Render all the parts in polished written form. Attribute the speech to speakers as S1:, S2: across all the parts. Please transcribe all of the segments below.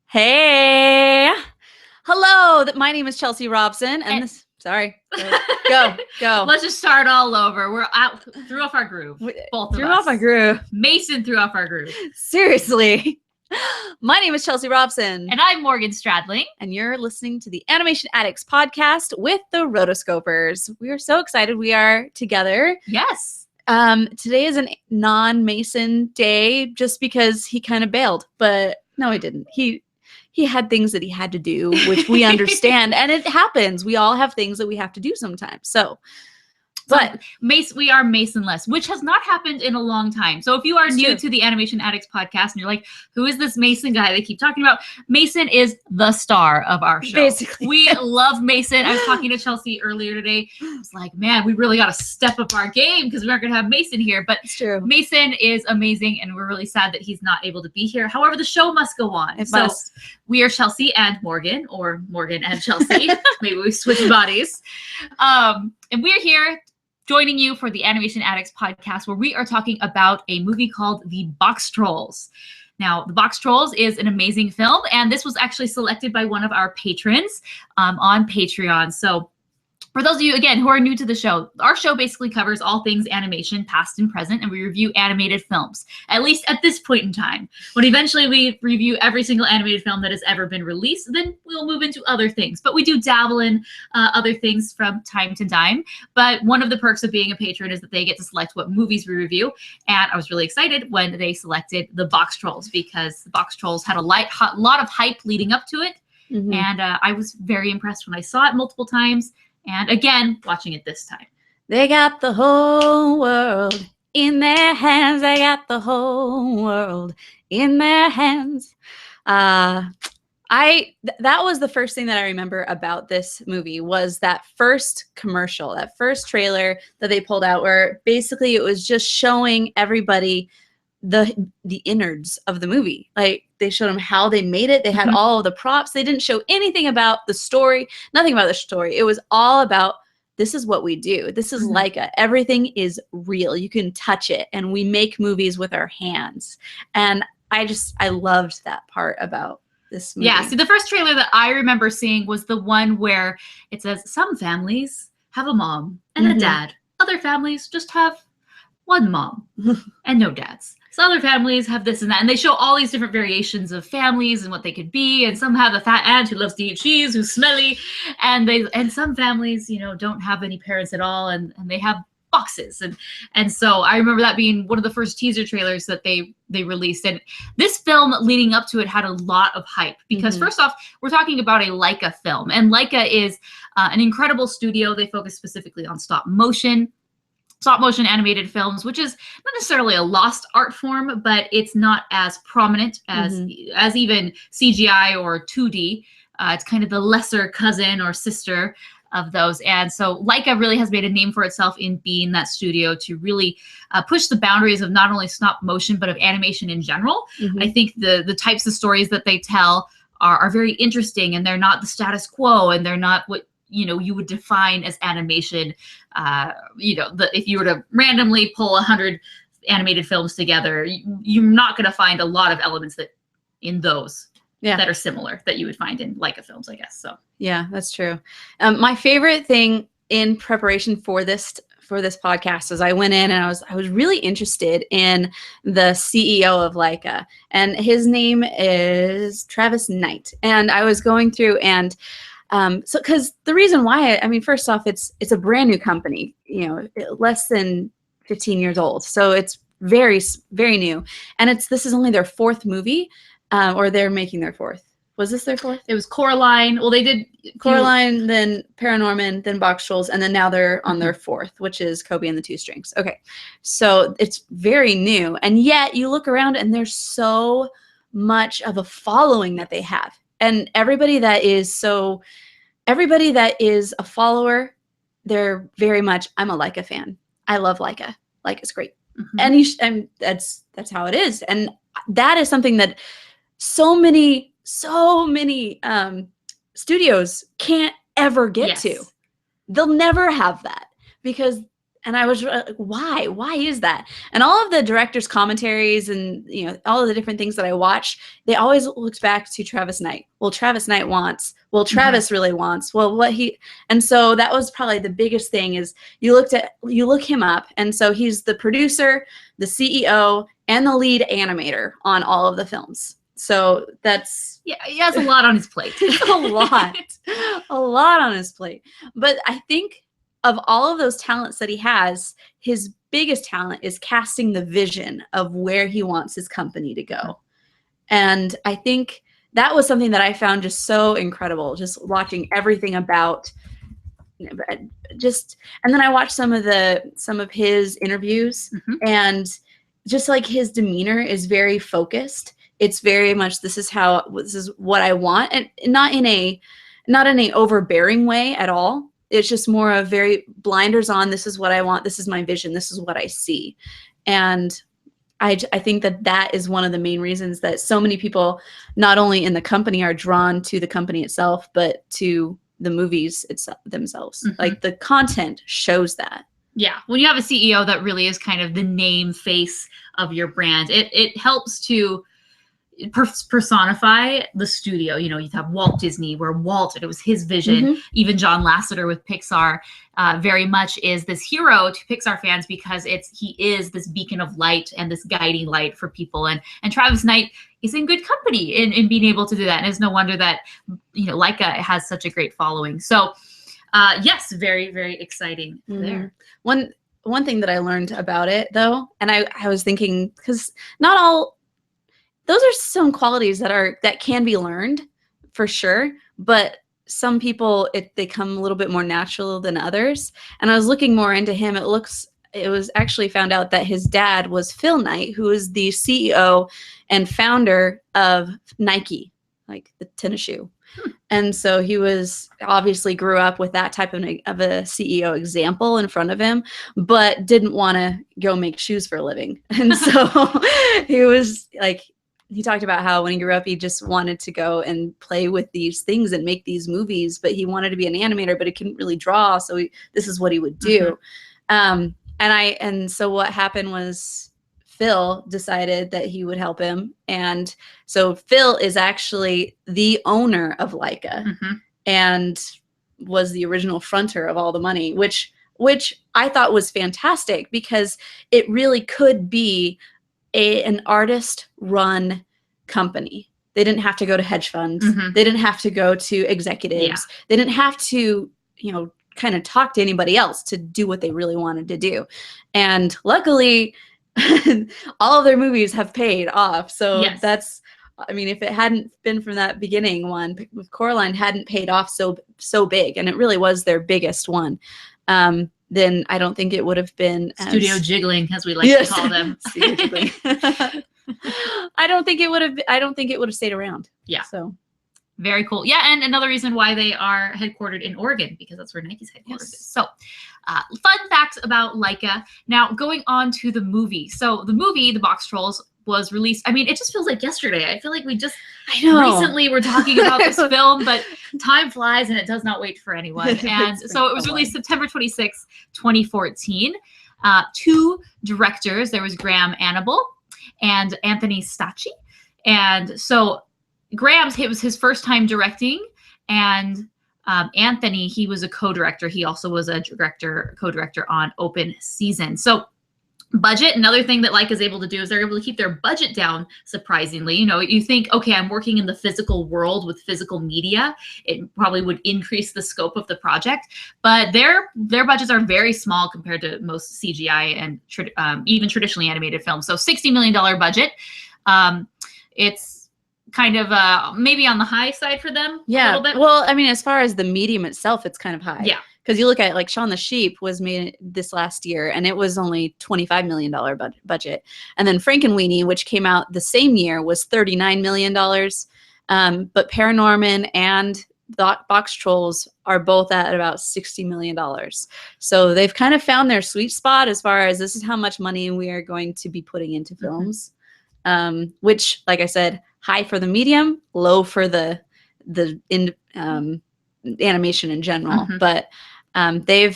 S1: Hey, hello. My name is Chelsea Robson, and this. Sorry, go.
S2: Let's just start all over. We're out. Threw off our groove. Both
S1: threw
S2: of us.
S1: off our groove.
S2: Mason threw off our groove.
S1: Seriously. My name is Chelsea Robson.
S2: And I'm Morgan Stradling.
S1: And you're listening to the Animation Addicts podcast with the Rotoscopers. We are so excited we are together.
S2: Yes.
S1: Today is a non-Mason day just because he kind of bailed. But no, he didn't. He had things that he had to do, which we understand. And it happens. We all have things that we have to do sometimes. But
S2: we are Mason-less, which has not happened in a long time. So if you are new to the Animation Addicts podcast and you're like, who is this Mason guy they keep talking about? Mason is the star of our show.
S1: Basically.
S2: We love Mason. I was talking to Chelsea earlier today. I was like, man, we really got to step up our game because we aren't going to have Mason here. But
S1: it's true.
S2: Mason is amazing, and we're really sad that he's not able to be here. However, the show must go on.
S1: It must.
S2: We are Chelsea and Morgan, or Morgan and Chelsea. Maybe we switch bodies. And we're here joining you for the Animation Addicts podcast, where we are talking about a movie called The Boxtrolls. Now, The Boxtrolls is an amazing film, and this was actually selected by one of our patrons on Patreon. So for those of you, again, who are new to the show, our show basically covers all things animation, past and present, and we review animated films, at least at this point in time. When eventually we review every single animated film that has ever been released, then we'll move into other things. But we do dabble in other things from time to time. But one of the perks of being a patron is that they get to select what movies we review. And I was really excited when they selected The Boxtrolls, because The Boxtrolls had a lot of hype leading up to it. Mm-hmm. And I was very impressed when I saw it multiple times. And again, watching it this time.
S1: They got the whole world in their hands. They got the whole world in their hands. That was the first thing that I remember about this movie, was that first commercial, that first trailer that they pulled out, where basically it was just showing everybody the innards of the movie. Like, they showed them how they made it. They had all of the props. They didn't show anything about the story, nothing about the story. It was all about, this is what we do. This is Laika. Everything is real. You can touch it. And we make movies with our hands. And I loved that part about this movie.
S2: Yeah, see, the first trailer that I remember seeing was the one where it says, some families have a mom and a dad. Other families just have one mom and no dads. So other families have this and that, and they show all these different variations of families and what they could be. And some have a fat aunt who loves to eat cheese, who's smelly, and some families, don't have any parents at all, and they have boxes. And so I remember that being one of the first teaser trailers that they released. And this film leading up to it had a lot of hype, because first off, we're talking about a Laika film, and Laika is an incredible studio. They focus specifically on stop motion animated films, which is not necessarily a lost art form, but it's not as prominent as even CGI or 2D. It's kind of the lesser cousin or sister of those. And so Laika really has made a name for itself in being that studio to really push the boundaries of not only stop motion, but of animation in general. I think the types of stories that they tell are very interesting, and they're not the status quo, and they're not what you would define as animation. If you were to randomly pull 100 animated films together, you're not going to find a lot of elements that are similar that you would find in Laika films, I guess. So
S1: yeah, that's true. My favorite thing in preparation for this podcast is I went in and I was really interested in the CEO of Laika, and his name is Travis Knight. And I was going through and because the reason why, first off, it's a brand new company, less than 15 years old. So it's very, very new. And this is only their fourth movie, or they're making their fourth. Was this their fourth?
S2: It was Coraline. Well, they did
S1: Coraline, then Paranorman, then Boxtrolls, and then now they're on their fourth, which is Kobe and the Two Strings. Okay. So it's very new. And yet you look around and there's so much of a following that they have. And everybody that is a follower, they're very much, I'm a Laika fan. I love Laika. Laika's great. And that's how it is. And that is something that so many studios can't ever get to. They'll never have that, because And I was like, why? Why is that? And all of the director's commentaries and, you know, all of the different things that I watched, they always looked back to Travis Knight. Well, Travis Knight wants. Well, Travis really wants. Well, what he, and so that was probably the biggest thing is you look him up. And so he's the producer, the CEO, and the lead animator on all of the films. So that's,
S2: Yeah, he has a lot on his plate.
S1: a lot on his plate. But I think of all of those talents that he has, his biggest talent is casting the vision of where he wants his company to go. And I think that was something that I found just so incredible, just watching everything about, you know, and then I watched some of his interviews, and just like his demeanor is very focused. It's very much, this is what I want, and not in a overbearing way at all. It's just more of very blinders on. This is what I want. This is my vision. This is what I see. And I think that is one of the main reasons that so many people, not only in the company, are drawn to the company itself, but to the movies themselves. Like the content shows that.
S2: Yeah. When you have a CEO that really is kind of the name face of your brand, it helps to personify the studio. You know, you have Walt Disney, where it was his vision. Even John Lasseter with Pixar very much is this hero to Pixar fans because he is this beacon of light and this guiding light for people. And Travis Knight is in good company in being able to do that. And it's no wonder that, you know, Laika has such a great following. So yes, very, very exciting there.
S1: One thing that I learned about it, though, and I was thinking, because not all, those are some qualities that can be learned for sure, but some people, they come a little bit more natural than others. And I was looking more into him. It was actually found out that his dad was Phil Knight, who is the CEO and founder of Nike, like the tennis shoe. And so he obviously grew up with that type of a CEO example in front of him, but didn't want to go make shoes for a living. And so he talked about how when he grew up, he just wanted to go and play with these things and make these movies, but he wanted to be an animator, but he couldn't really draw. So this is what he would do. And so what happened was Phil decided that he would help him. And so Phil is actually the owner of Laika and was the original fronter of all the money, which I thought was fantastic because it really could be an artist-run company. They didn't have to go to hedge funds. They didn't have to go to executives. They didn't have to, you know, kind of talk to anybody else to do what they really wanted to do. And luckily, all of their movies have paid off. So that's, I mean, if it hadn't been from that beginning one with Coraline hadn't paid off so big, and it really was their biggest one, then I don't think it would have been
S2: studio jiggling, as we like to call them.
S1: Studio jiggling. I don't think it would have stayed around.
S2: Yeah.
S1: So
S2: very cool. Yeah, and another reason why they are headquartered in Oregon, because that's where Nike's headquarters is. So fun facts about Laika. Now, going on to the movie. So the movie, The Boxtrolls, was released. I mean, it just feels like yesterday. I feel like we just recently were talking about this film, but time flies and it does not wait for anyone. And so it was released September 26, 2014. Two directors. There was Graham Annable and Anthony Stacchi. And so it was his first time directing, and Anthony, he was a co-director. He also was a co-director on Open Season. So budget, another thing that Laika is able to do is they're able to keep their budget down, surprisingly. You know, you think, okay, I'm working in the physical world with physical media. It probably would increase the scope of the project, but their budgets are very small compared to most CGI and even traditionally animated films. So $60 million budget. It's kind of maybe on the high side for them. A little bit.
S1: Well, I mean, as far as the medium itself, it's kind of high.
S2: Yeah.
S1: Because you look at like Shaun the Sheep was made this last year, and it was only $25 million budget. And then Frankenweenie, which came out the same year, was $39 million. But Paranorman and Boxtrolls are both at about $60 million. So they've kind of found their sweet spot as far as this is how much money we are going to be putting into films. Which, like I said, high for the medium, low for the animation in general. But they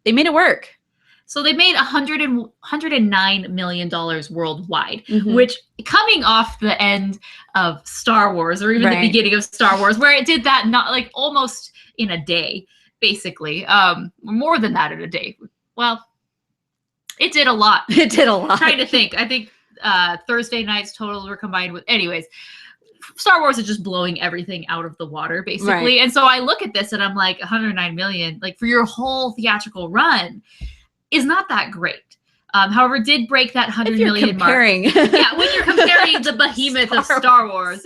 S1: made it work.
S2: So they made $109 million worldwide,
S1: Mhm.
S2: which coming off the end of Star Wars, or even the
S1: Right.
S2: beginning of Star Wars, where it did that not like almost in a day, basically, more than that in a day. Well, it did a lot.
S1: It did a lot.
S2: I'm trying to think. I think Thursday nights totals were combined with, anyways. Star Wars is just blowing everything out of the water, basically.
S1: Right.
S2: And so I look at this and I'm like, 109 million, like for your whole theatrical run, is not that great. However, did break that 100 million mark. Yeah, when you're comparing the behemoth of Star Wars.
S1: It's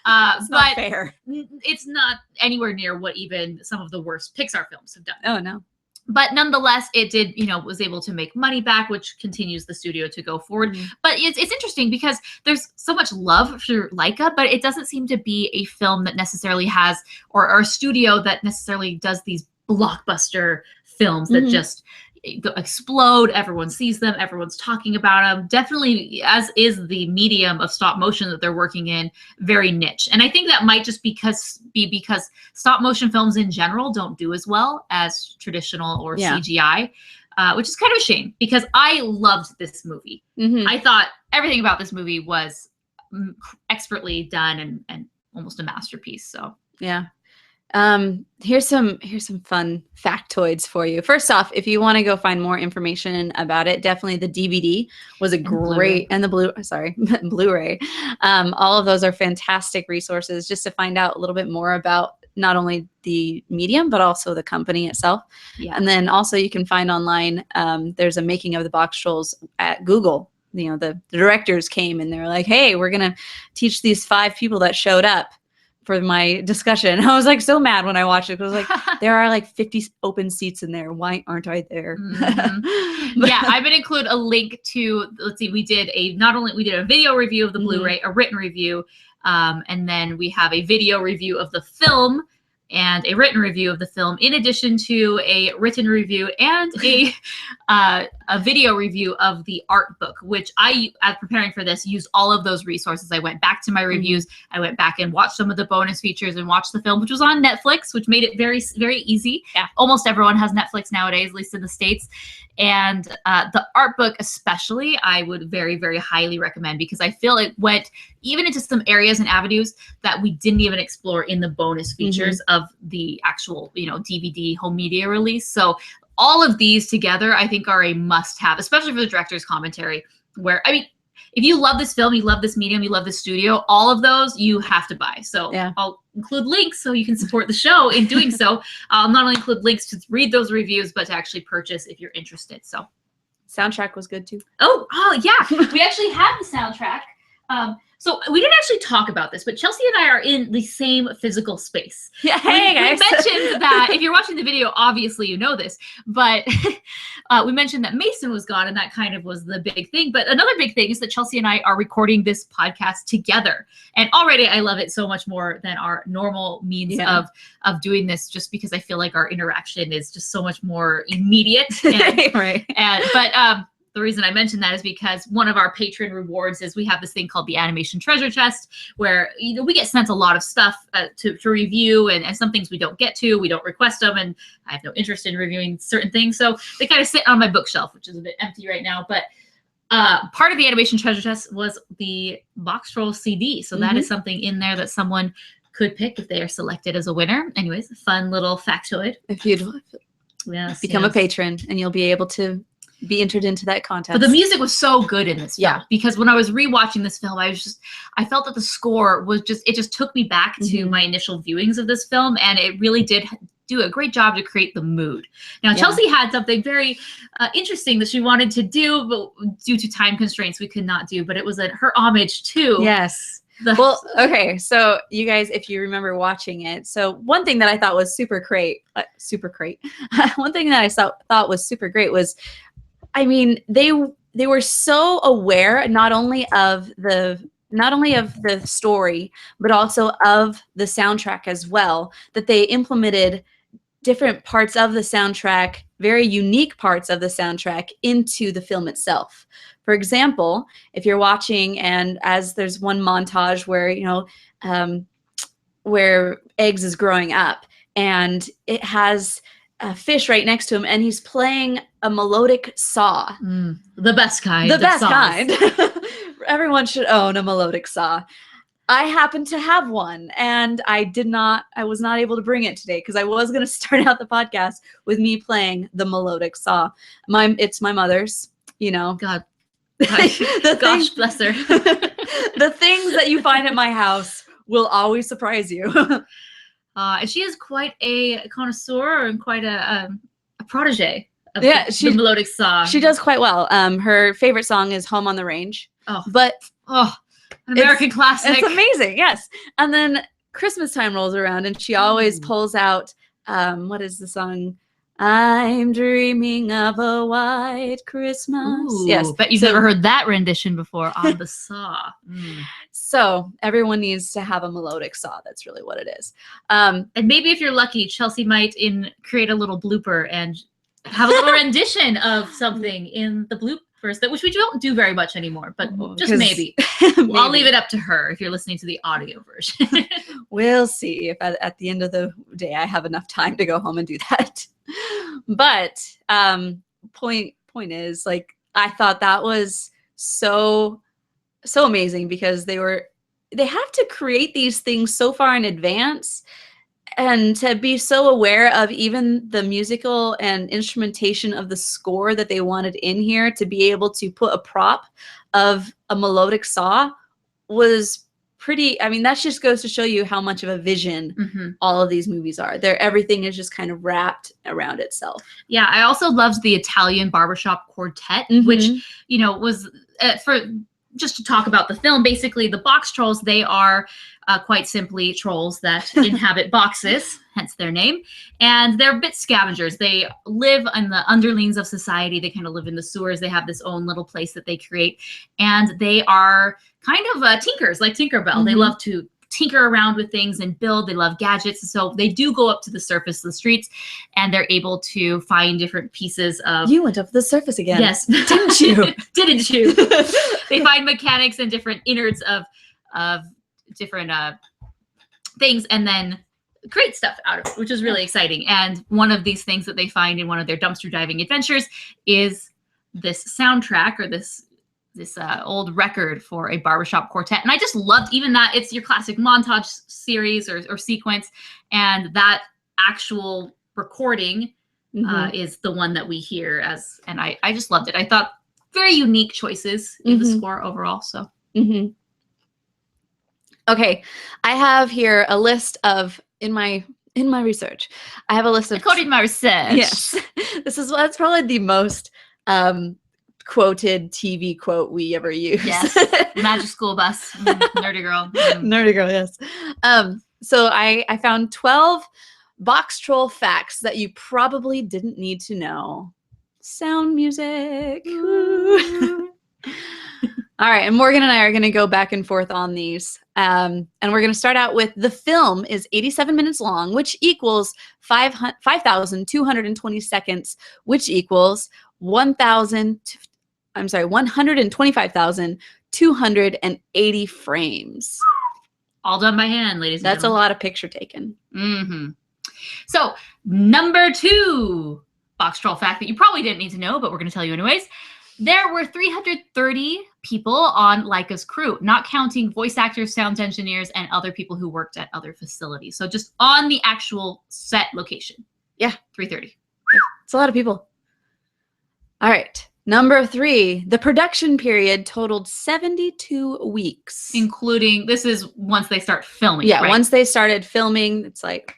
S2: but
S1: not fair.
S2: It's not anywhere near what even some of the worst Pixar films have done.
S1: Oh, no.
S2: But nonetheless, it did, was able to make money back, which continues the studio to go forward.
S1: Mhm.
S2: But it's interesting because there's so much love for Laika, but it doesn't seem to be a film that necessarily has, or a studio that necessarily does these blockbuster films that
S1: Mhm.
S2: just explode. Everyone sees them. Everyone's talking about them. Definitely, as is the medium of stop motion that they're working in, very niche. And I think that might just be because stop motion films in general don't do as well as traditional or
S1: Yeah.
S2: CGI, which is kind of a shame because I loved this movie.
S1: Mhm.
S2: I thought everything about this movie was expertly done and almost a masterpiece. So
S1: Yeah. Here's some fun factoids for you. First off, if you want to go find more information about it, definitely the DVD was a great, and the Blu-ray. All of those are fantastic resources just to find out a little bit more about not only the medium, but also the company itself.
S2: yeah.
S1: And then also you can find online, there's a making of the Boxtrolls at Google. The directors came and they were like, hey, we're going to teach these 5 people that showed up for my discussion. I was like so mad when I watched it. I was like, there are like 50 open seats in there. Why aren't I there?
S2: Mm-hmm. Yeah, I'm gonna include a link to, let's see, we did a video review of the Blu-ray, a written review, and then we have a video review of the film and a written review of the film, in addition to a written review and a video review of the art book, which I, as preparing for this, used all of those resources. I went back to my reviews. I went back and watched some of the bonus features and watched the film, which was on Netflix, which made it very, very easy.
S1: Yeah.
S2: Almost everyone has Netflix nowadays, at least in the States. And the art book especially, I would very, very highly recommend, because I feel it went even into some areas and avenues that we didn't even explore in the bonus features of the actual, DVD home media release. So all of these together, I think, are a must-have, especially for the director's commentary, where, I mean, if you love this film, you love this medium, you love this studio, all of those you have to buy. So
S1: yeah.
S2: I'll include links so you can support the show in doing so. I'll not only include links to read those reviews, but to actually purchase if you're interested. So
S1: soundtrack was good too.
S2: Oh yeah. We actually have the soundtrack. So we didn't actually talk about this, but Chelsea and I are in the same physical space.
S1: Yeah, hey guys.
S2: We mentioned that if you're watching the video, obviously you know this, but we mentioned that Mason was gone, and that kind of was the big thing. But another big thing is that Chelsea and I are recording this podcast together, and already I love it so much more than our normal means of doing this, just because I feel like our interaction is just so much more immediate. And,
S1: right.
S2: But the reason I mentioned that is because one of our patron rewards is we have this thing called the Animation Treasure Chest, where we get sent a lot of stuff to review, and some things we don't get to, we don't request them, and I have no interest in reviewing certain things, so they kind of sit on my bookshelf, which is a bit empty right now. But part of the Animation Treasure Chest was the Boxtrolls CD, so that is something in there that someone could pick if they are selected as a winner. Anyways, a fun little factoid.
S1: If you'd become a patron, and you'll be able to be entered into that contest.
S2: But the music was so good in this film, because when I was rewatching this film, I felt that the score was it just took me back to my initial viewings of this film, and it really did do a great job to create the mood. Now, Chelsea had something very interesting that she wanted to do, but due to time constraints, we could not do, but it was her homage to.
S1: Yes. Well, okay. So you guys, if you remember watching it, so one thing that I thought was super great, one thing that I thought was super great was, I mean, they were so aware not only of the story, but also of the soundtrack as well, that they implemented different parts of the soundtrack, very unique parts of the soundtrack, into the film itself. For example, if you're watching, and as there's one montage where, where Eggs is growing up, and it has fish right next to him, and he's playing a melodic saw.
S2: The best kind.
S1: The best kind. Everyone should own a melodic saw. I happen to have one, and I was not able to bring it today because I was going to start out the podcast with me playing the melodic saw. It's my mother's, you know.
S2: God.
S1: Gosh,
S2: bless her.
S1: The things that you find at my house will always surprise you.
S2: And she is quite a connoisseur and quite a protege of
S1: the
S2: melodic saw.
S1: She does quite well. Her favorite song is Home on the Range.
S2: An American classic.
S1: It's amazing, yes. And then Christmas time rolls around, and she always pulls out, what is the song? I'm dreaming of a white Christmas.
S2: Ooh,
S1: yes.
S2: Bet you've never heard that rendition before on the saw.
S1: So everyone needs to have a melodic saw. That's really what it is.
S2: And maybe if you're lucky, Chelsea might create a little blooper and have a little rendition of something in the bloopers, which we don't do very much anymore, but just maybe. I'll leave it up to her if you're listening to the audio version.
S1: We'll see if at the end of the day I have enough time to go home and do that. But point is, like, I thought that was so amazing because they have to create these things so far in advance, and to be so aware of even the musical and instrumentation of the score that they wanted in here, to be able to put a prop of a melodic saw was pretty. I mean, that just goes to show you how much of a vision all of these movies are. Everything is just kind of wrapped around itself.
S2: Yeah, I also loved the Italian barbershop quartet, which, you know, was just to talk about the film, basically the Boxtrolls, they are quite simply trolls that inhabit boxes, hence their name. And they're a bit scavengers. They live in the underlings of society. They kind of live in the sewers. They have this own little place that they create. And they are kind of tinkers, like Tinkerbell. They love to tinker around with things and build. They love gadgets. So they do go up to the surface of the streets, and they're able to find different pieces of...
S1: You went up to the surface again.
S2: Yes.
S1: Didn't you?
S2: Didn't you? They find mechanics and different innards of different things, and then create stuff out of it, which is really exciting. And one of these things that they find in one of their dumpster diving adventures is this soundtrack, or this old record for a barbershop quartet. And I just loved even that. It's your classic montage series or sequence, and that actual recording is the one that we hear and I just loved it. I thought very unique choices in the score overall. So
S1: okay, I have here a list of, in my research, I have a list of...
S2: According to my research.
S1: Yes. That's probably the most quoted TV quote we ever use.
S2: Yes. Magic School Bus. Nerdy girl.
S1: Nerdy girl, yes. So I found 12 Boxtroll facts that you probably didn't need to know. Sound music. All right, and Morgan and I are going to go back and forth on these. And we're going to start out with, the film is 87 minutes long, which equals 5,220 seconds, which equals 125,280 frames.
S2: All done by hand, ladies and gentlemen.
S1: That's a lot of picture taken.
S2: So, number 2 Boxtroll fact that you probably didn't need to know, but we're going to tell you anyways. There were 330 people on Laika's crew, not counting voice actors, sound engineers, and other people who worked at other facilities. So just on the actual set location. Yeah, 330.
S1: It's a lot of people. All right. Number 3, the production period totaled 72 weeks.
S2: Including, this is once they start filming,
S1: yeah,
S2: right?
S1: Once they started filming, it's like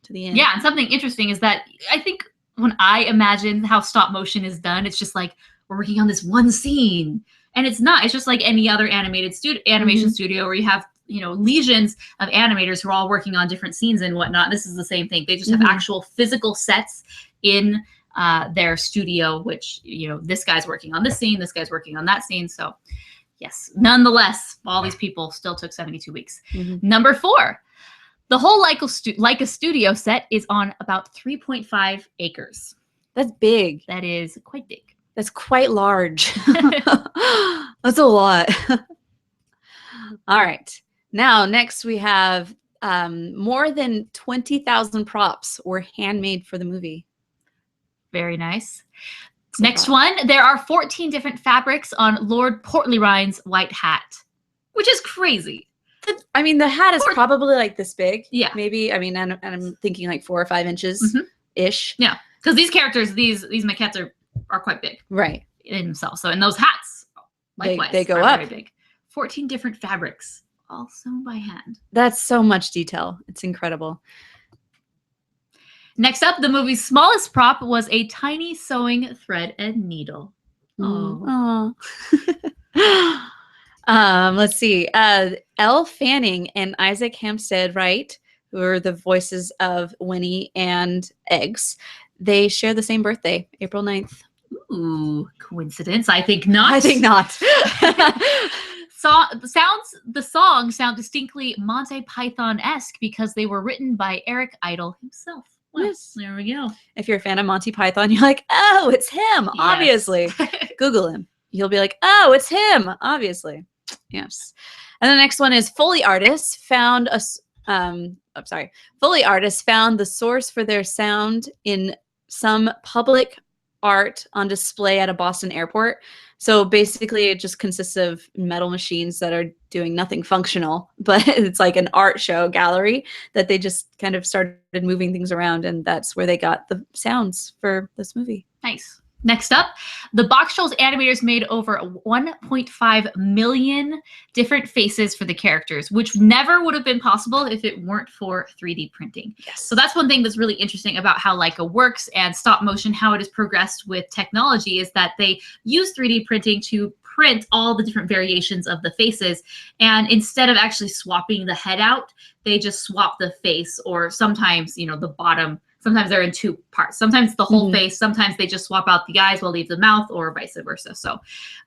S1: to the end.
S2: Yeah, and something interesting is that I think when I imagine how stop motion is done, it's just like, we're working on this one scene. And it's not. It's just like any other animation studio where you have, you know, legions of animators who are all working on different scenes and whatnot. This is the same thing. They just have actual physical sets in their studio, which, you know, this guy's working on this scene, this guy's working on that scene. So yes, nonetheless, all these people still took 72 weeks. Number 4, the whole Laika studio set is on about 3.5 acres.
S1: That's big.
S2: That is quite big.
S1: That's quite large. That's a lot. All right. Now, next we have more than 20,000 props were handmade for the movie.
S2: Very nice.
S1: So
S2: Next one, there are 14 different fabrics on Lord Portleyrind's white hat, which is crazy.
S1: I mean, the hat is probably like this big.
S2: Yeah.
S1: Maybe. I mean, and I'm thinking like 4 or 5 inches ish.
S2: Yeah. Because these characters, these maquettes are quite big.
S1: Right.
S2: In themselves. So, and those hats, likewise,
S1: they go up.
S2: Very big. 14 different fabrics, all sewn by hand.
S1: That's so much detail. It's incredible.
S2: Next up, the movie's smallest prop was a tiny sewing thread and needle.
S1: Oh. Let's see. Elle Fanning and Isaac Hempstead-Wright, who are the voices of Winnie and Eggs, they share the same birthday, April 9th.
S2: Ooh, coincidence? I think not.
S1: I think not.
S2: The songs sound distinctly Monty Python-esque because they were written by Eric Idle himself. Well,
S1: yes.
S2: There we go.
S1: If you're a fan of Monty Python, you're like, oh, it's him,
S2: yes.
S1: obviously. Google him. You'll be like, oh, it's him, obviously. Yes. And the next one is Foley artists found Foley artists found the source for their sound in some public art on display at a Boston airport. So basically it just consists of metal machines that are doing nothing functional, but it's like an art show gallery that they just kind of started moving things around, and that's where they got the sounds for this movie.
S2: Nice. Next up, the Boxtrolls animators made over 1.5 million different faces for the characters, which never would have been possible if it weren't for 3D printing.
S1: Yes.
S2: So that's one thing that's really interesting about how Laika works and stop motion, how it has progressed with technology, is that they use 3D printing to print all the different variations of the faces. And instead of actually swapping the head out, they just swap the face, or sometimes, you know, the bottom. Sometimes they're in 2 parts. Sometimes the whole face. Sometimes they just swap out the eyes while leave the mouth, or vice versa. So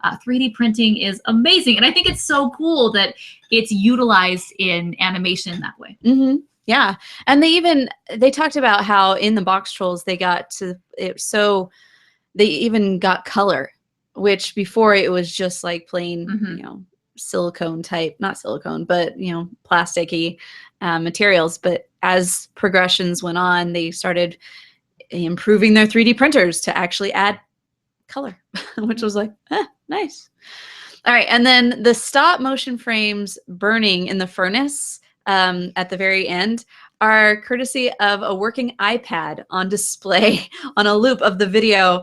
S2: 3D printing is amazing. And I think it's so cool that it's utilized in animation that way.
S1: Mm-hmm. Yeah. And they talked about how in the Boxtrolls they got to it, so they even got color, which before it was just like plain, you know, silicone type, not silicone, but, you know, plasticky materials. But as progressions went on, they started improving their 3D printers to actually add color, which was like, nice. All right. And then the stop motion frames burning in the furnace at the very end are courtesy of a working iPad on display on a loop of the video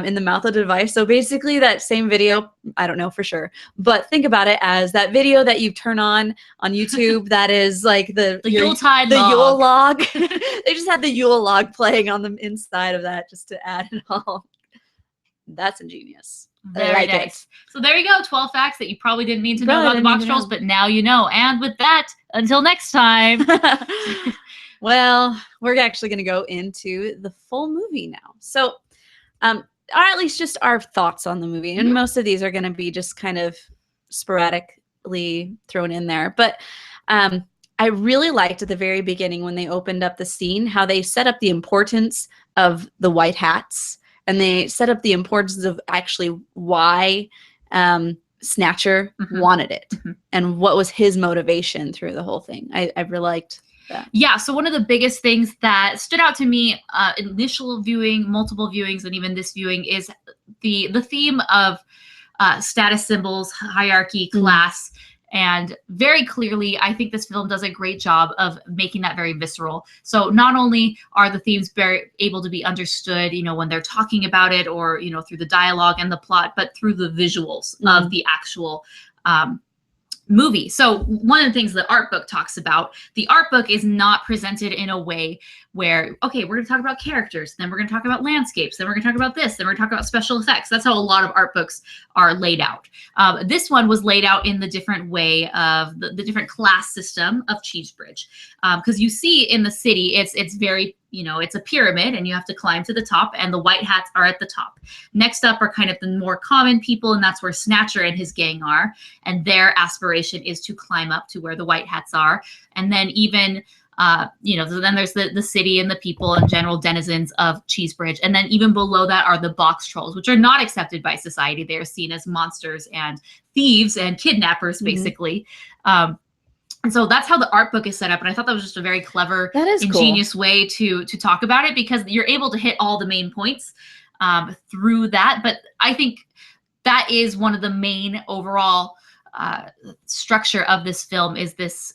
S1: in the mouth of the device. So basically that same video, I don't know for sure, but think about it as that video that you turn on YouTube that is like the
S2: Yuletide
S1: Yule log. They just had the Yule log playing on the inside of that just to add it all. That's ingenious.
S2: Very nice. So there you go, 12 facts that you probably didn't mean to know about the Boxtrolls, but now you know. And with that, until next time.
S1: Well, we're actually going to go into the full movie now. So, or at least just our thoughts on the movie. And most of these are going to be just kind of sporadically thrown in there. But I really liked at the very beginning when they opened up the scene, how they set up the importance of the white hats. And they set up the importance of actually why Snatcher wanted it and what was his motivation through the whole thing. I really liked that. Yeah,
S2: so one of the biggest things that stood out to me, initial viewing, multiple viewings, and even this viewing, is the theme of status symbols, hierarchy, class. And very clearly, I think this film does a great job of making that very visceral. So not only are the themes very able to be understood, you know, when they're talking about it, or, you know, through the dialogue and the plot, but through the visuals of the actual movie. So one of the things the art book talks about, the art book is not presented in a way where, okay, we're going to talk about characters, then we're going to talk about landscapes, then we're going to talk about this, then we're going to talk about special effects. That's how a lot of art books are laid out. This one was laid out in the different way of the different class system of Cheesebridge. Because you see in the city, it's very, you know, it's a pyramid and you have to climb to the top, and the white hats are at the top. Next up are kind of the more common people, and that's where Snatcher and his gang are. And their aspiration is to climb up to where the white hats are. And then even, you know, so then there's the city and the people and general denizens of Cheesebridge. And then even below that are the Boxtrolls, which are not accepted by society. They are seen as monsters and thieves and kidnappers, basically. And so that's how the art book is set up. And I thought that was just a very clever,
S1: That is
S2: ingenious way to talk about it, because you're able to hit all the main points through that. But I think that is one of the main overall structure of this film, is this: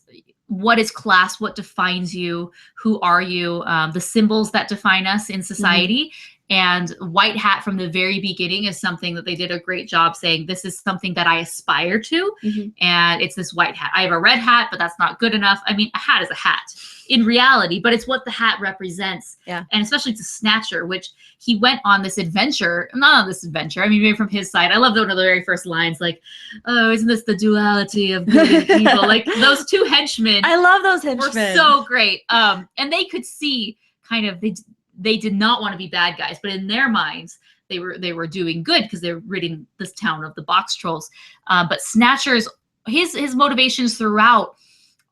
S2: what is class? What defines you? Who are you? The symbols that define us in society. And white hat from the very beginning is something that they did a great job saying, this is something that I aspire to. And it's this white hat. I have a red hat, but that's not good enough. I mean, a hat is a hat in reality, but it's what the hat represents.
S1: Yeah.
S2: And especially to Snatcher, which he went on this adventure, not on this adventure, I mean, maybe from his side. I love one of the very first lines, like, oh, isn't this the duality of good and evil? Like, those two henchmen.
S1: I love those henchmen.
S2: Were so great. And they could see kind of, they did not want to be bad guys, but in their minds, they were doing good because they're ridding this town of the Boxtrolls. But Snatcher's, his motivations throughout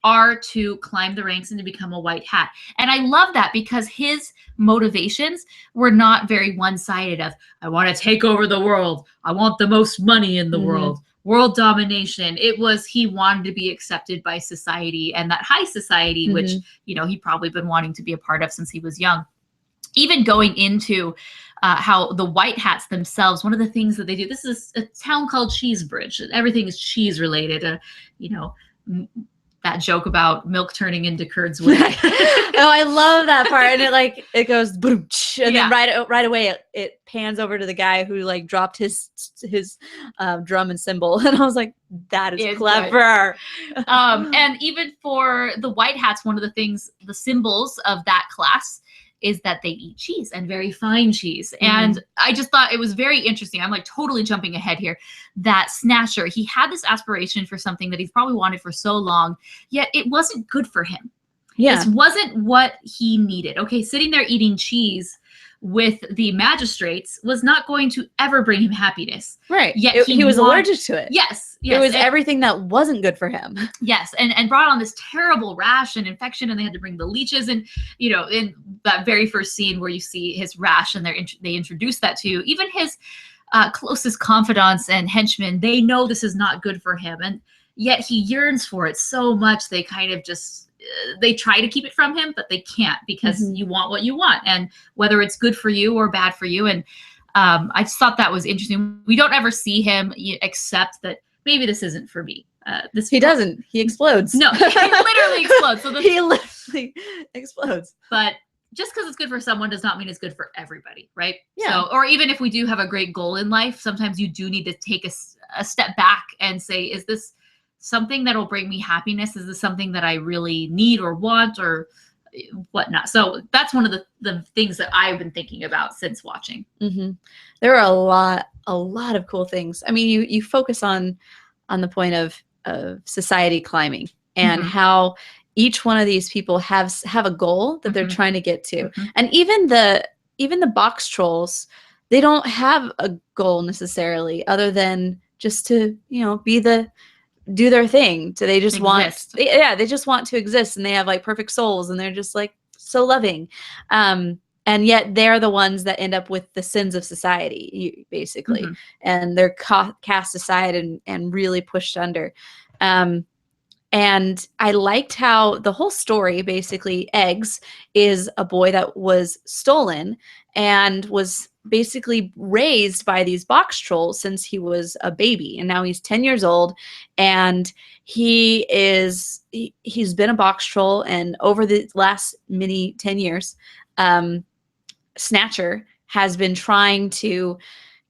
S2: are to climb the ranks and to become a white hat. And I love that, because his motivations were not very one-sided of, I want to take over the world. I want the most money in the world. World domination. It was, he wanted to be accepted by society, and that high society, which, you know, he'd probably been wanting to be a part of since he was young. Even going into how the white hats themselves, one of the things that they do, this is a town called Cheesebridge. Everything is cheese related. You know, that joke about milk turning into curd's whey.
S1: Oh, I love that part. And it goes boom, and then right away it pans over to the guy who like dropped his drum and cymbal, and I was like, that is clever.
S2: And even for the white hats, one of the things, the symbols of that class, is that they eat cheese, and very fine cheese. And I just thought it was very interesting. I'm like totally jumping ahead here, that Snatcher, he had this aspiration for something that he's probably wanted for so long, yet it wasn't good for him. Yeah. This wasn't what he needed. Okay, sitting there eating cheese with the magistrates was not going to ever bring him happiness.
S1: Right. Yet he was allergic to it.
S2: Yes.
S1: It was everything that wasn't good for him.
S2: Yes. And brought on this terrible rash and infection, and they had to bring the leeches. And, you know, in that very first scene where you see his rash and they introduce that to you, even his closest confidants and henchmen, they know this is not good for him. And yet he yearns for it so much. They kind of just, they try to keep it from him, but they can't, because you want what you want, and whether it's good for you or bad for you. And I just thought that was interesting. We don't ever see him accept that maybe this isn't for me.
S1: He doesn't. He explodes.
S2: No, he literally explodes. So
S1: he literally explodes.
S2: But just because it's good for someone does not mean it's good for everybody, right?
S1: Yeah.
S2: So, or even if we do have a great goal in life, sometimes you do need to take a step back and say, is this something that'll bring me happiness? Is this something that I really need or want or whatnot? So that's one of the things that I've been thinking about since watching.
S1: There are a lot of cool things. I mean, you focus on the point of society climbing, and how each one of these people have a goal that they're trying to get to. And even the Boxtrolls, they don't have a goal necessarily, other than just to, you know, do their thing. So they just they just want to exist, and they have like perfect souls, and they're just like so loving. And yet they're the ones that end up with the sins of society, basically. And they're cast aside and really pushed under. And I liked how the whole story, basically, Eggs is a boy that was stolen and was basically raised by these Boxtrolls since he was a baby. And now he's 10 years old, and he's been a Boxtroll. And over the last 10 years, Snatcher has been trying to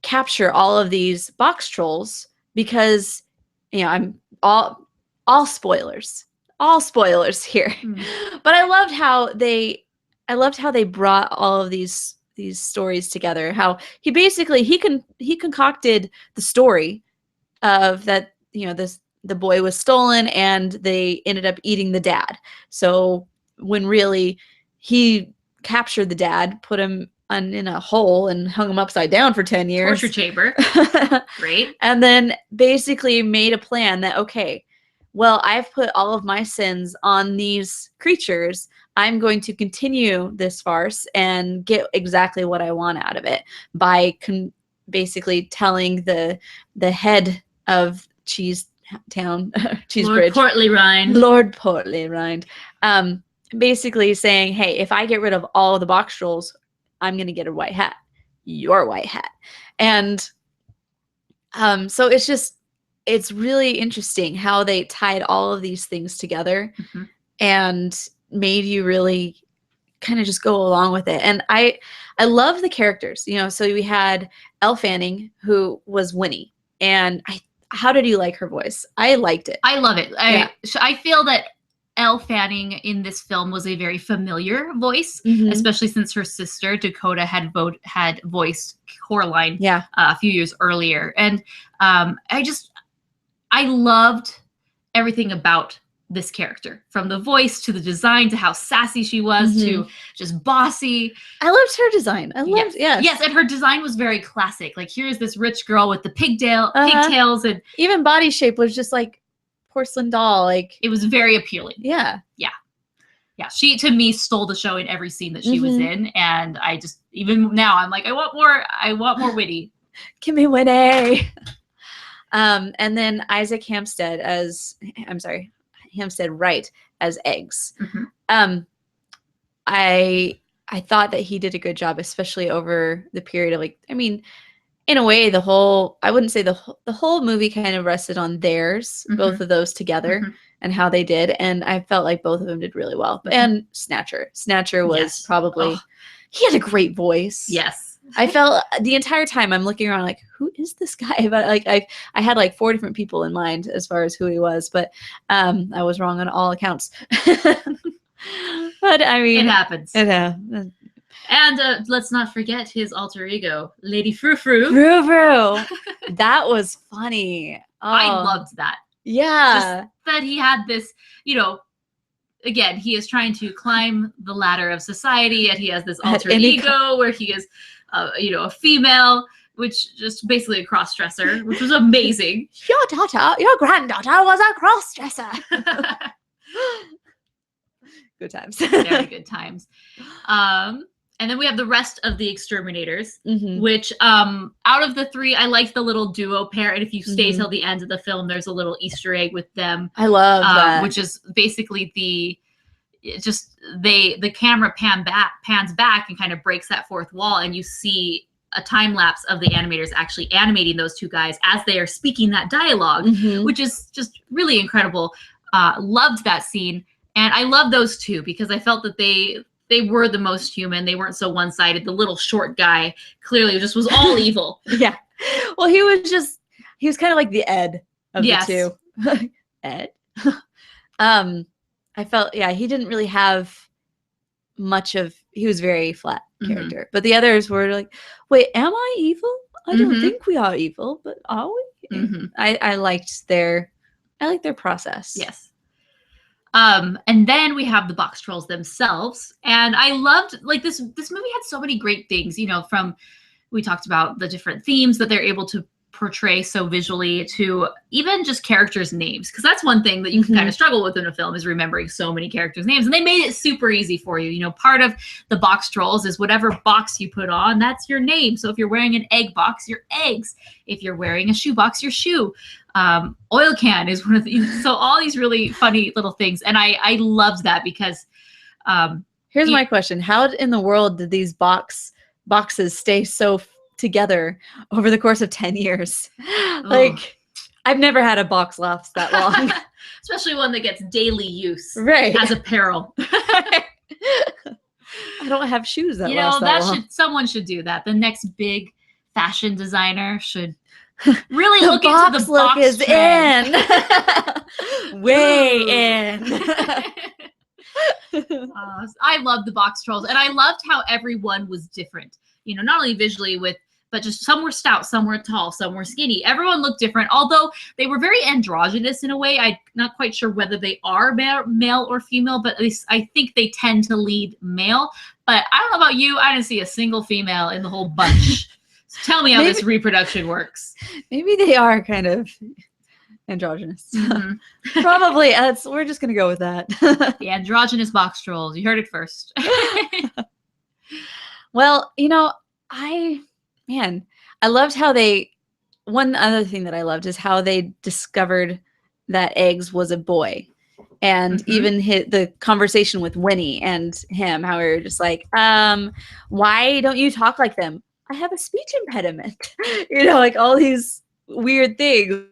S1: capture all of these Boxtrolls, because, you know, I'm all spoilers here. But I loved how they brought all of these stories together. How he concocted the story of that, you know, the boy was stolen and they ended up eating the dad. So when really he captured the dad, put him in a hole and hung him upside down for 10 years.
S2: Torture chamber. Great.
S1: And then basically made a plan that, okay, well, I've put all of my sins on these creatures. I'm going to continue this farce and get exactly what I want out of it by basically telling the head of town, cheese
S2: Lord
S1: bridge.
S2: Portly Rind.
S1: Lord Portly Rind. Basically saying, hey, if I get rid of all of the Boxtrolls, I'm going to get a white hat. Your white hat. And so it's really interesting how they tied all of these things together and made you really kind of just go along with it. And I love the characters, you know. So we had Elle Fanning, who was Winnie, and how did you like her voice? I liked it.
S2: I love it. I feel that Elle Fanning in this film was a very familiar voice, especially since her sister Dakota had voiced Coraline a few years earlier. And I loved everything about this character, from the voice to the design to how sassy she was to just bossy.
S1: I loved her design. Yes,
S2: and her design was very classic. Like, here's this rich girl with the pigtails, and
S1: even body shape was just like porcelain doll. Like,
S2: it was very appealing.
S1: Yeah.
S2: She, to me, stole the show in every scene that she was in, and I just, even now, I'm like, I want more Winnie.
S1: Give me Winnie. And then Isaac Hempstead-Wright as Eggs. I thought that he did a good job, especially over the period of, like, I mean, in a way, I wouldn't say the whole movie kind of rested on theirs, both of those together, and how they did. And I felt like both of them did really well. And Snatcher was probably, he had a great voice.
S2: Yes.
S1: I felt the entire time I'm looking around like, who is this guy? But like I had like 4 different people in mind as far as who he was, but I was wrong on all accounts. But I mean,
S2: it happens.
S1: And
S2: let's not forget his alter ego, Lady Frou Frou.
S1: Frou Frou. That was funny. Oh.
S2: I loved that.
S1: Yeah.
S2: Just that he had this, you know, again, he is trying to climb the ladder of society, and he has this alter ego where he is, a female, which just basically a cross-dresser, which was amazing.
S1: Your granddaughter was a cross-dresser. Good times.
S2: Very good times. And then we have the rest of the exterminators, which out of the 3, I liked the little duo pair. And if you stay till the end of the film, there's a little Easter egg with them.
S1: I love that.
S2: Which is basically the camera pans back and kind of breaks that fourth wall, and you see a time lapse of the animators actually animating those 2 guys as they are speaking that dialogue, which is just really incredible. Loved that scene. And I love those 2 because I felt that they were the most human. They weren't so one-sided. The little short guy clearly just was all evil.
S1: Yeah. Well, he was kind of like the Ed of the 2. Ed. I felt, he didn't really have much of, he was very flat character. But the others were like, wait, am I evil? I don't think we are evil, but are we? I liked their process.
S2: Yes. And then we have the Boxtrolls themselves. And I loved, like, this movie had so many great things, you know, we talked about the different themes that they're able to portray so visually, to even just characters' names. Because that's one thing that you can kind of struggle with in a film, is remembering so many characters' names. And they made it super easy for you. You know, part of the Boxtrolls is whatever box you put on, that's your name. So if you're wearing an egg box, your eggs. If you're wearing a shoe box, your shoe. Oil can is one of the, so all these really funny little things. And I loved that because
S1: here's my question. How in the world did these boxes stay so together over the course of 10 years? Like, I've never had a box last that long.
S2: Especially one that gets daily use
S1: as
S2: apparel.
S1: I don't have shoes that last that long.
S2: Someone should do that. The next big fashion designer should really look into the
S1: look
S2: box
S1: is
S2: trend.
S1: in. Way in.
S2: I love the Boxtrolls, and I loved how everyone was different. You know, not only visually but just some were stout, some were tall, some were skinny. Everyone looked different, although they were very androgynous in a way. I'm not quite sure whether they are male or female, but at least I think they tend to lead male. But I don't know about you, I didn't see a single female in the whole bunch. So tell me how this reproduction works.
S1: Maybe they are kind of androgynous. Probably. We're just going to go with that.
S2: The androgynous Boxtrolls. You heard it first.
S1: Well, you know, I loved how one other thing that I loved is how they discovered that Eggs was a boy. And even the conversation with Winnie and him, how we were just like, why don't you talk like them? I have a speech impediment. You know, like all these weird things.